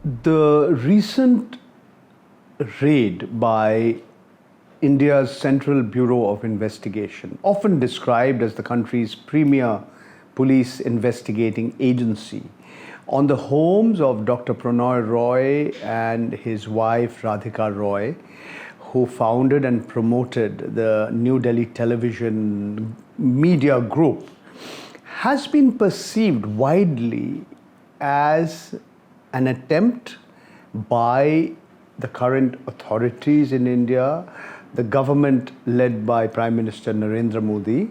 The recent raid by India's Central Bureau of Investigation, often described as the country's premier police investigating agency, on the homes of Dr. Prannoy Roy and his wife Radhika Roy, who founded and promoted the New Delhi television media group, has been perceived widely as an attempt by the current authorities in India, the government led by Prime Minister Narendra Modi,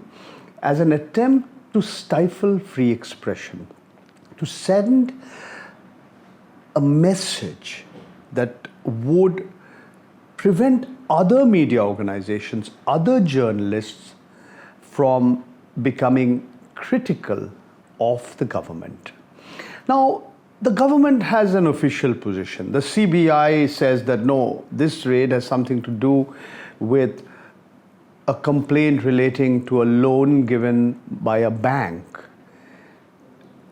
as an attempt to stifle free expression, to send a message that would prevent other media organizations, other journalists from becoming critical of the government. Now, the government has an official position. The CBI says that no, this raid has something to do with a complaint relating to a loan given by a bank.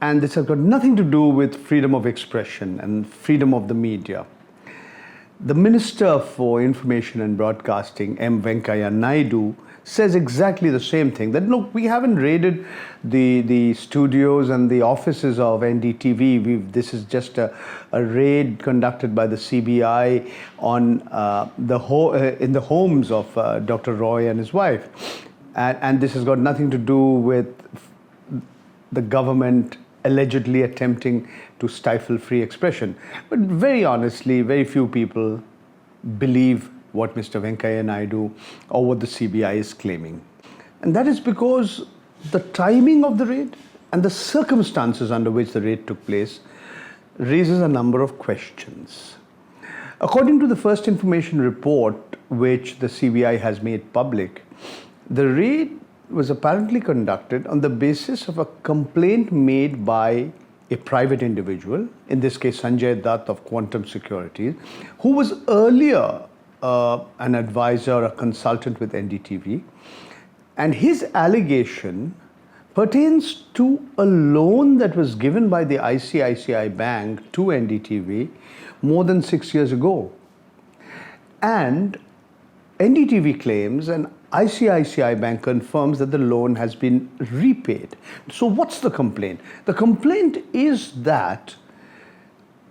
And this has got nothing to do with freedom of expression and freedom of the media. The Minister for Information and Broadcasting, M. Venkaiah Naidu, says exactly the same thing, that look, we haven't raided the studios and the offices of NDTV. This is just a raid conducted by the CBI on in the homes of Dr. Roy and his wife. And this has got nothing to do with the government allegedly attempting to stifle free expression. But very honestly, very few people believe what Mr. Venkaiah Naidu or what the CBI is claiming. And that is because the timing of the raid and the circumstances under which the raid took place raises a number of questions. According to the first information report which the CBI has made public, the raid was apparently conducted on the basis of a complaint made by a private individual, in this case Sanjay Dutt of Quantum Securities, who was earlier an advisor, a consultant with NDTV, and his allegation pertains to a loan that was given by the ICICI Bank to NDTV more than 6 years ago. And NDTV claims and ICICI Bank confirms that the loan has been repaid. So what's the complaint? The complaint is that,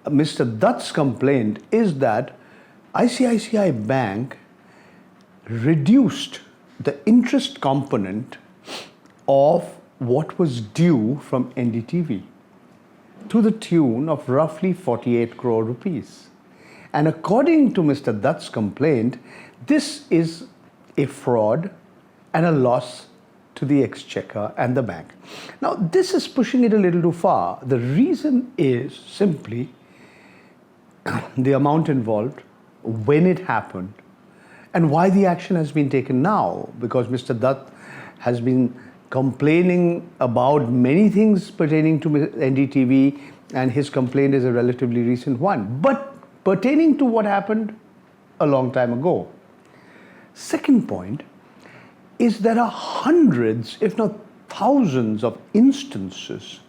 Mr. Dutt's complaint is that ICICI Bank reduced the interest component of what was due from NDTV to the tune of roughly 48 crore rupees. And according to Mr. Dutt's complaint, this is a fraud and a loss to the exchequer and the bank. Now, this is pushing it a little too far. The reason is simply the amount involved, when it happened, and why the action has been taken now. Because Mr. Dutt has been complaining about many things pertaining to NDTV, and his complaint is a relatively recent one, but pertaining to what happened a long time ago. Second point is there are hundreds, if not thousands, of instances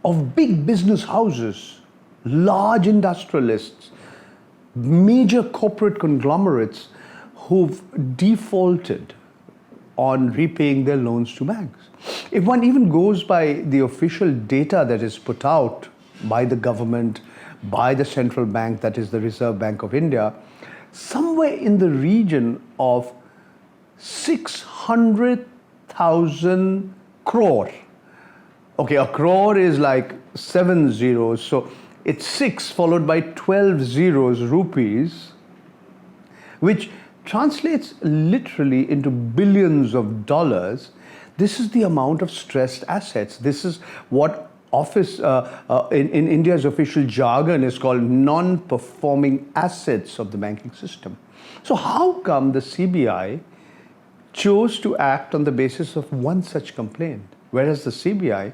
of big business houses, large industrialists, major corporate conglomerates who've defaulted on repaying their loans to banks. If one even goes by the official data that is put out by the government, by the central bank, that is the Reserve Bank of India, somewhere in the region of 600,000 crore. Okay, a crore is like 7 zeros, so it's 6 followed by 12 zeros rupees, which translates literally into billions of dollars. This is the amount of stressed assets. This is what in India's official jargon is called non-performing assets of the banking system. So how come the CBI chose to act on the basis of one such complaint, whereas the CBI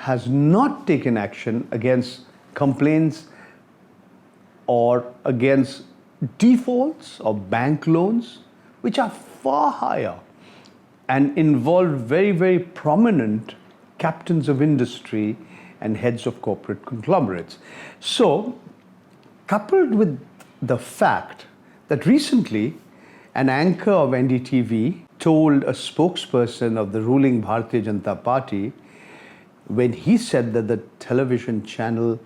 has not taken action against complaints or against defaults of bank loans, which are far higher and involve very, very prominent captains of industry and heads of corporate conglomerates? So coupled with the fact that recently an anchor of NDTV told a spokesperson of the ruling Bharatiya Janata Party, when he said that the television channel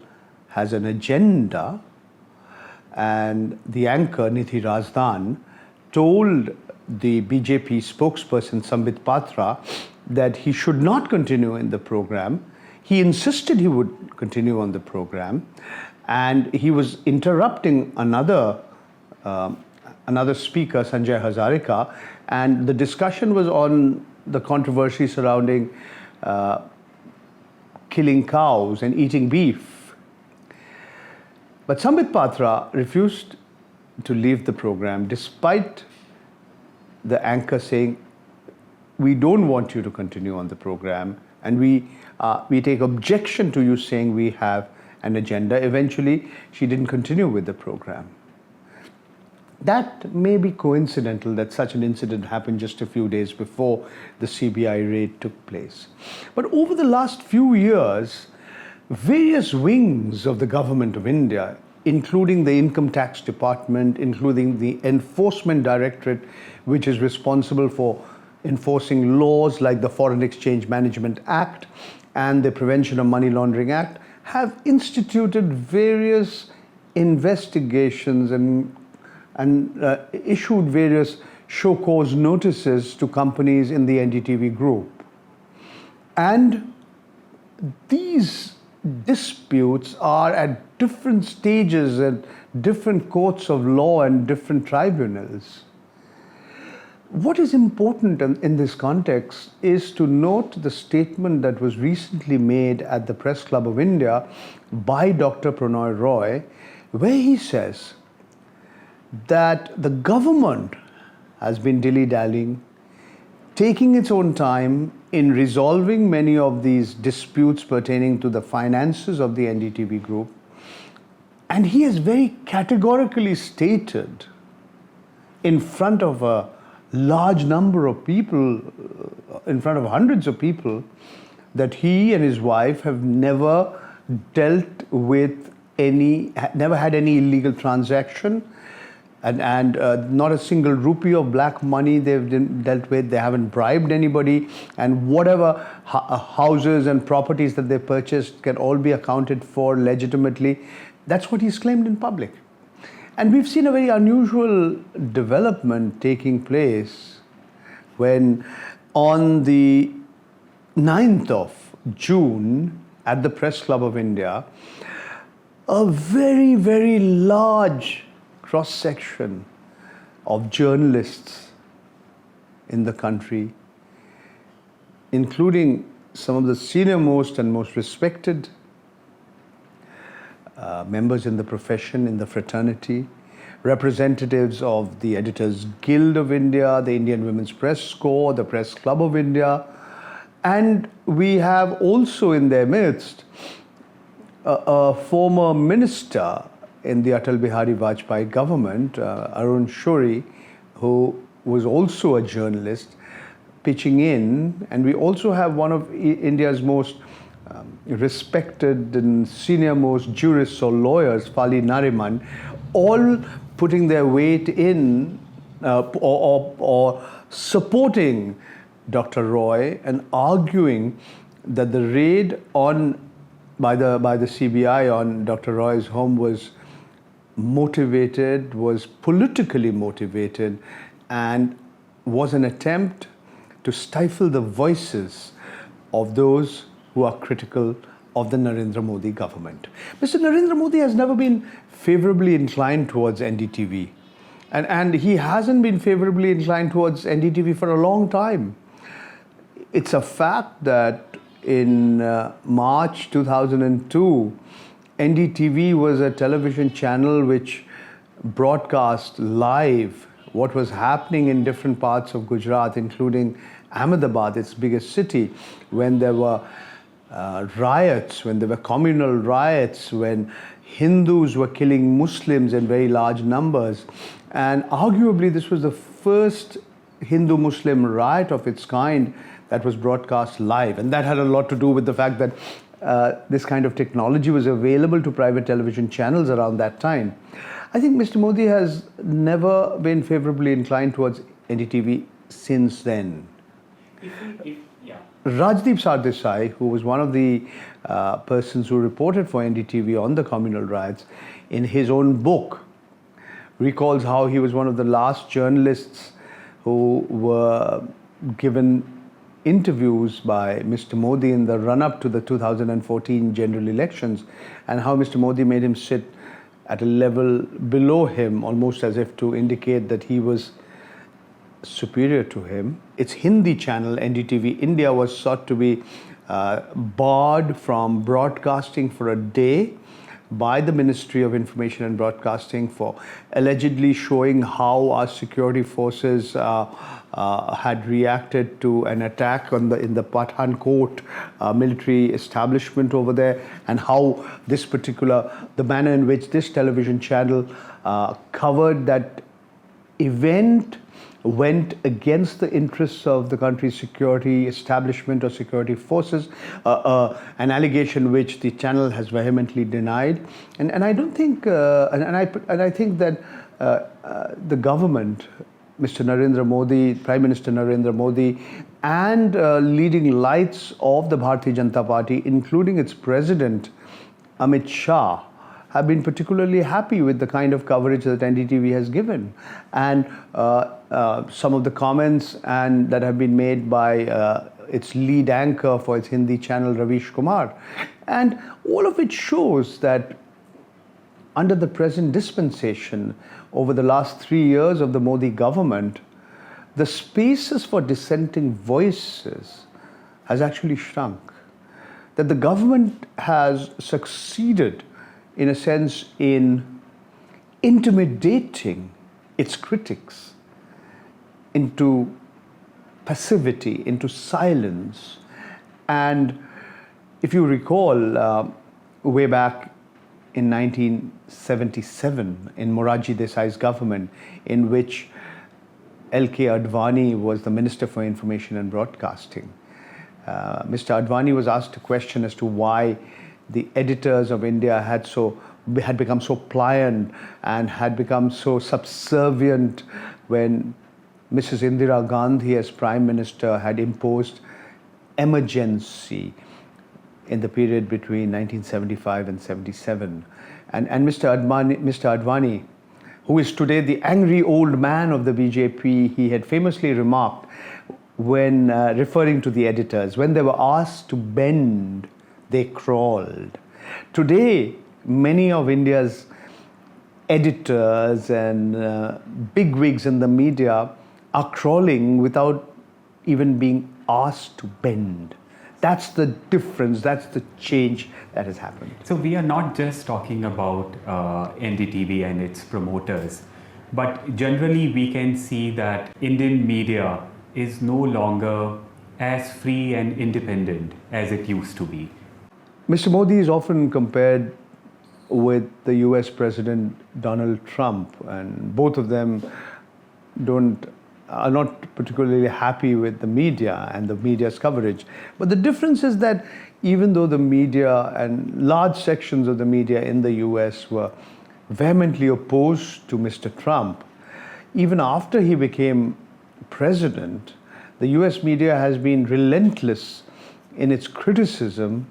has an agenda, and the anchor Nidhi Razdan told the BJP spokesperson Sambit Patra that he should not continue in the program. He insisted he would continue on the program, and he was interrupting another speaker, Sanjay Hazarika, and the discussion was on the controversy surrounding killing cows and eating beef. But Sambit Patra refused to leave the program despite the anchor saying, we don't want you to continue on the program, and we take objection to you saying we have an agenda. Eventually, she didn't continue with the program. That may be coincidental that such an incident happened just a few days before the CBI raid took place. But over the last few years, various wings of the government of India, including the Income Tax Department, including the Enforcement Directorate, which is responsible for enforcing laws like the Foreign Exchange Management Act and the Prevention of Money Laundering Act, have instituted various investigations and issued various show cause notices to companies in the NDTV Group. And these disputes are at different stages at different courts of law and different tribunals. What is important in this context is to note the statement that was recently made at the Press Club of India by Dr. Prannoy Roy, where he says that the government has been dilly-dallying, taking its own time in resolving many of these disputes pertaining to the finances of the NDTV Group. And he has very categorically stated in front of a large number of people, in front of hundreds of people, that he and his wife have never dealt with never had any illegal transaction, and not a single rupee of black money they've dealt with. They haven't bribed anybody, and whatever houses and properties that they purchased can all be accounted for legitimately. That's what he's claimed in public. And we've seen a very unusual development taking place when on the 9th of June at the Press Club of India, a very, very large cross-section of journalists in the country, including some of the senior-most and most respected members in the profession, in the fraternity, representatives of the Editors Guild of India, the Indian Women's Press Corps, the Press Club of India, and we have also in their midst a former minister in the Atal Bihari Vajpayee government, Arun Shourie, who was also a journalist, pitching in. And we also have one of India's most respected and senior-most jurists or lawyers, Fali Nariman, all putting their weight in or supporting Dr. Roy and arguing that the raid by the CBI on Dr. Roy's home was politically motivated, and was an attempt to stifle the voices of those who are critical of the Narendra Modi government. Mr. Narendra Modi has never been favorably inclined towards NDTV. And he hasn't been favorably inclined towards NDTV for a long time. It's a fact that in March 2002, NDTV was a television channel which broadcast live what was happening in different parts of Gujarat, including Ahmedabad, its biggest city, when there were riots, when there were communal riots, when Hindus were killing Muslims in very large numbers. And arguably this was the first Hindu-Muslim riot of its kind that was broadcast live. And that had a lot to do with the fact that this kind of technology was available to private television channels around that time. I think Mr. Modi has never been favorably inclined towards NDTV since then. Rajdeep Sardesai, who was one of the persons who reported for NDTV on the communal riots, in his own book, recalls how he was one of the last journalists who were given interviews by Mr. Modi in the run-up to the 2014 general elections, and how Mr. Modi made him sit at a level below him, almost as if to indicate that he was superior to him. Its Hindi channel, NDTV India, was sought to be barred from broadcasting for a day by the Ministry of Information and Broadcasting for allegedly showing how our security forces had reacted to an attack in the Pathankot military establishment over there, and how the manner in which this television channel covered that event went against the interests of the country's security establishment or security forces, an allegation which the channel has vehemently denied. And I don't think, I think that the government, Mr. Narendra Modi, Prime Minister Narendra Modi, and leading lights of the Bharatiya Janata Party, including its president, Amit Shah, have been particularly happy with the kind of coverage that NDTV has given. And some of the comments that have been made by its lead anchor for its Hindi channel, Ravish Kumar. And all of it shows that under the present dispensation, over the last 3 years of the Modi government, the spaces for dissenting voices has actually shrunk. That the government has succeeded, in a sense, in intimidating its critics into passivity, into silence. And if you recall, way back in 1977, in Morarji Desai's government, in which L.K. Advani was the Minister for Information and Broadcasting, Mr. Advani was asked a question as to why the editors of India had become so pliant and had become so subservient when Mrs. Indira Gandhi as Prime Minister had imposed emergency in the period between 1975 and 77. And Mr. Advani, who is today the angry old man of the BJP, he had famously remarked when referring to the editors, when they were asked to bend, they crawled. Today, many of India's editors and bigwigs in the media are crawling without even being asked to bend. That's the difference, that's the change that has happened. So we are not just talking about NDTV and its promoters, but generally we can see that Indian media is no longer as free and independent as it used to be. Mr. Modi is often compared with the US President Donald Trump, and both of them are not particularly happy with the media and the media's coverage. But the difference is that even though the media and large sections of the media in the US were vehemently opposed to Mr. Trump, even after he became president, the US media has been relentless in its criticism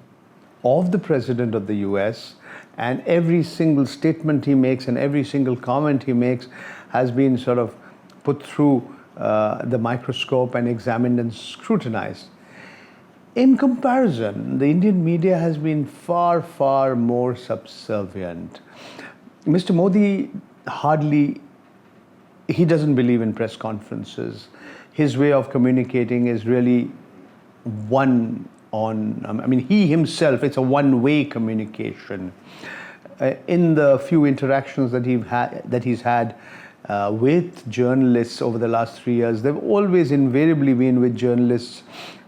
of the President of the US, and every single statement he makes and every single comment he makes has been sort of put through the microscope and examined and scrutinized. In comparison, the Indian media has been far, far more subservient. Mr. Modi he doesn't believe in press conferences. His way of communicating is really he himself, it's a one-way communication. In the few interactions that he's had with journalists over the last 3 years, they've always invariably been with journalists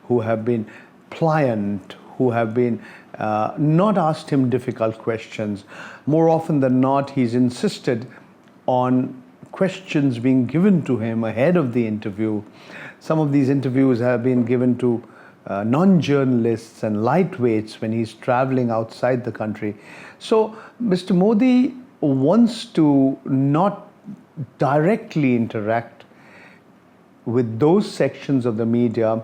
who have been pliant, who have been not asked him difficult questions. More often than not, he's insisted on questions being given to him ahead of the interview. Some of these interviews have been given to non-journalists and lightweights when he's traveling outside the country. So Mr. Modi wants to not directly interact with those sections of the media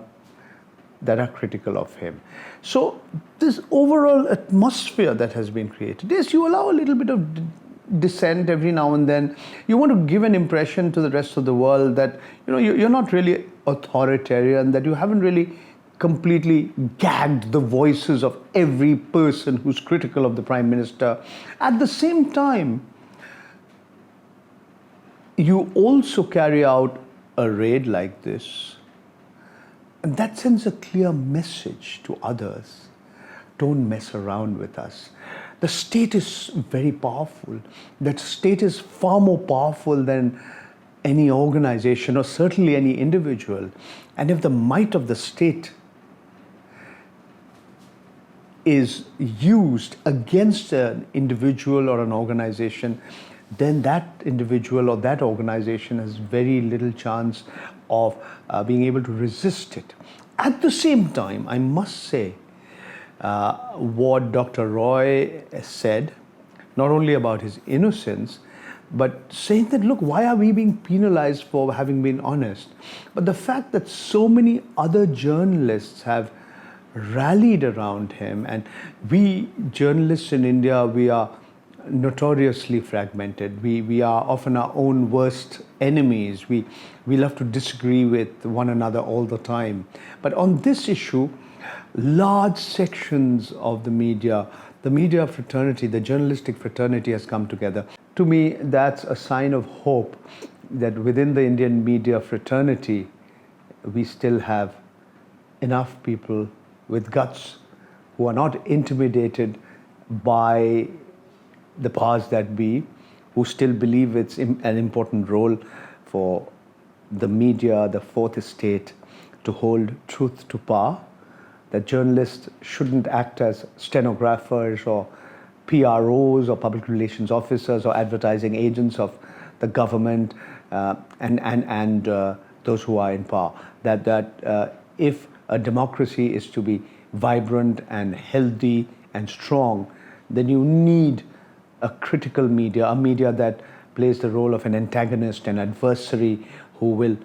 that are critical of him. So this overall atmosphere that has been created, yes, you allow a little bit of dissent every now and then. You want to give an impression to the rest of the world that you're not really authoritarian, that you haven't really completely gagged the voices of every person who's critical of the Prime Minister. At the same time, you also carry out a raid like this, and that sends a clear message to others. Don't mess around with us. The state is very powerful. That state is far more powerful than any organization or certainly any individual. And if the might of the state is used against an individual or an organization, then that individual or that organization has very little chance of being able to resist it. At the same time, I must say, what Dr. Roy said, not only about his innocence, but saying that, look, why are we being penalized for having been honest? But the fact that so many other journalists have rallied around him, and we journalists in India, we are notoriously fragmented. We are often our own worst enemies. We love to disagree with one another all the time. But on this issue, large sections of the media fraternity, the journalistic fraternity has come together. To me, that's a sign of hope that within the Indian media fraternity, we still have enough people with guts who are not intimidated by the powers that be, who still believe it's an important role for the media, the fourth estate, to hold truth to power, that journalists shouldn't act as stenographers or PROs or public relations officers or advertising agents of the government and those who are in power. That if a democracy is to be vibrant and healthy and strong, then you need a critical media, a media that plays the role of an antagonist, an adversary, who will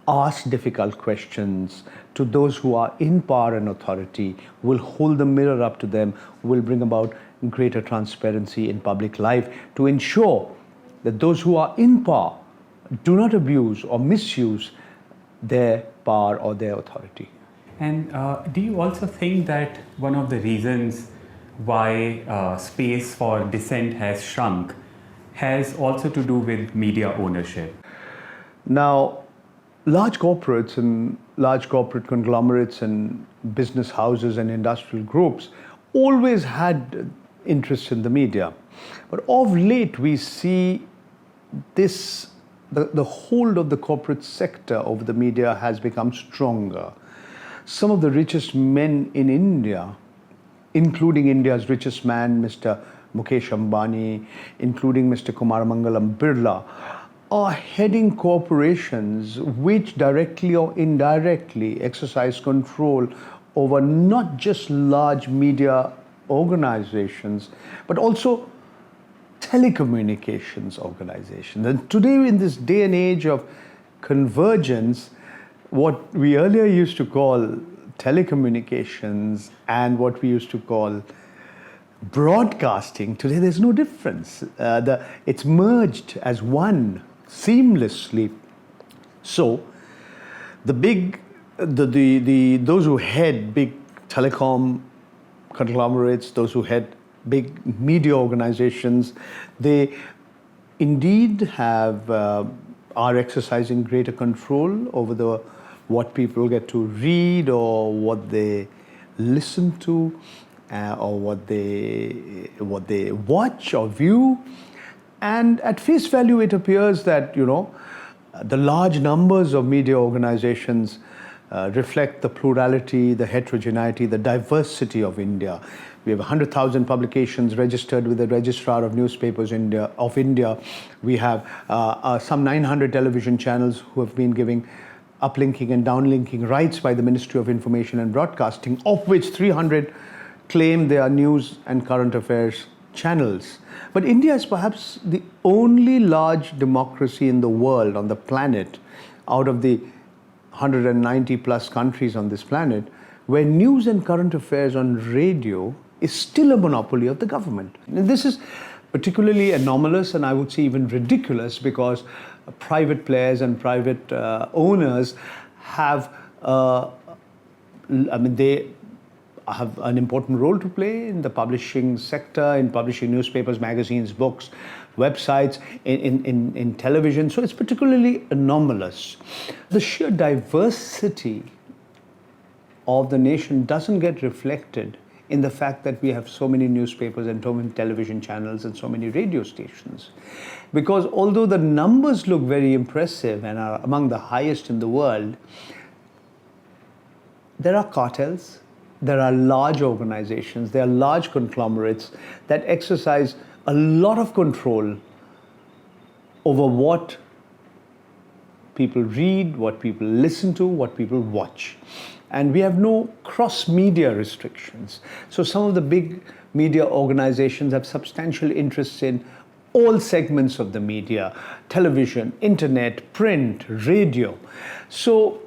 ask difficult questions to those who are in power and authority, will hold the mirror up to them, will bring about greater transparency in public life to ensure that those who are in power do not abuse or misuse their power or their authority. And do you also think that one of the reasons why space for dissent has shrunk has also to do with media ownership? Now, large corporates and large corporate conglomerates and business houses and industrial groups always had interest in the media. But of late, we see this, the hold of the corporate sector over the media has become stronger. Some of the richest men in India, including India's richest man, Mr. Mukesh Ambani, including Mr. Kumar Mangalam Birla, are heading corporations which directly or indirectly exercise control over not just large media organizations, but also telecommunications organizations. And today, in this day and age of convergence, what we earlier used to call telecommunications and what we used to call broadcasting, today there's no difference. It's merged as one seamlessly. So those who head big telecom conglomerates, those who head big media organizations, they indeed are exercising greater control over what people get to read or what they listen to or what they watch or view. And at face value, it appears that the large numbers of media organizations reflect the plurality, the heterogeneity, the diversity of India. We have 100,000 publications registered with the Registrar of Newspapers of India. We have some 900 television channels who have been giving uplinking and downlinking rights by the Ministry of Information and Broadcasting, of which 300 claim they are news and current affairs channels. But India is perhaps the only large democracy in the world, on the planet, out of the 190 plus countries on this planet, where news and current affairs on radio is still a monopoly of the government. And this is particularly anomalous, and I would say even ridiculous, because private players and private owners have, they have an important role to play in the publishing sector, in publishing newspapers, magazines, books, websites, in television. So it's particularly anomalous. The sheer diversity of the nation doesn't get reflected in the fact that we have so many newspapers and so many television channels and so many radio stations. Because although the numbers look very impressive and are among the highest in the world, there are cartels, there are large organizations, there are large conglomerates that exercise a lot of control over what people read, what people listen to, what people watch. And we have no cross-media restrictions. So some of the big media organizations have substantial interests in all segments of the media: television, internet, print, radio. So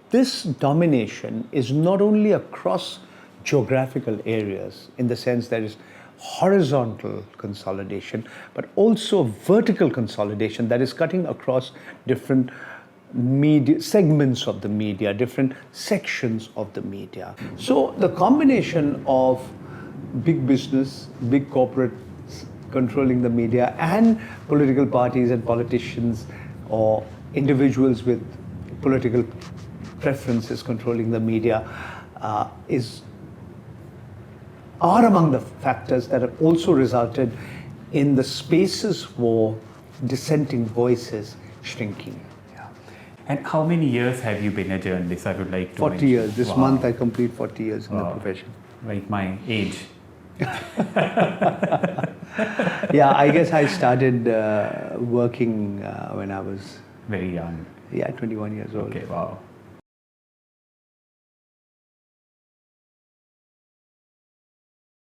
this domination is not only across geographical areas, in the sense there is horizontal consolidation, but also vertical consolidation that is cutting across different media segments of the media, different sections of the media. So the combination of big business, big corporates controlling the media, and political parties and politicians or individuals with political preferences controlling the media are among the factors that have also resulted in the spaces for dissenting voices shrinking. And how many years have you been a journalist? I would like to 40 mention. years. This Wow. month I complete 40 years in the Wow. profession. Like my age. Yeah, I guess I started working when I was, Very young. 21 years old. Okay, wow.